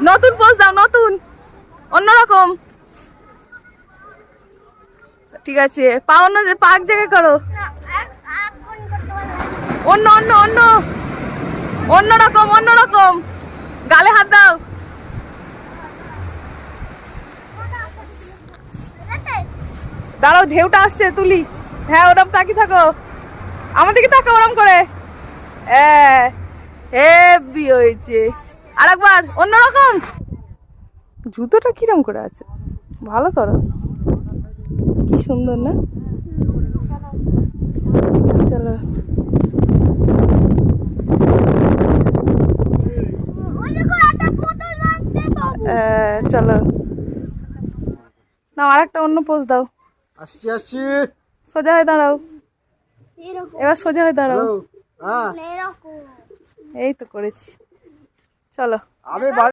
নতুন পোজ দাও, নতুন অন্যরকম। ঠিক আছে, পা অন্য পাক জায়গায় করো, অন্য অন্য অন্য অন্যরকম অন্যরকম। গালে হাত দাও। দাঁড়াও, ঢেউটা আসছে, তুলি। হ্যাঁ, ওরম তাকিয়ে থাকো, আমার দিকে তাকাও ওরম করে। হেভি হয়েছে। আরেকবার অন্যরকম। জুতোটা কিরম করে আছে, ভালো করো। কি সুন্দর না? চলো চলো না, আরেকটা অন্য পোজ দাও। আসছি আসছি। সোজা হয়ে দাঁড়াও, এবার সোজা হয়ে দাঁড়াও। হ্যাঁ, এই তো করেছি, চলো। আমি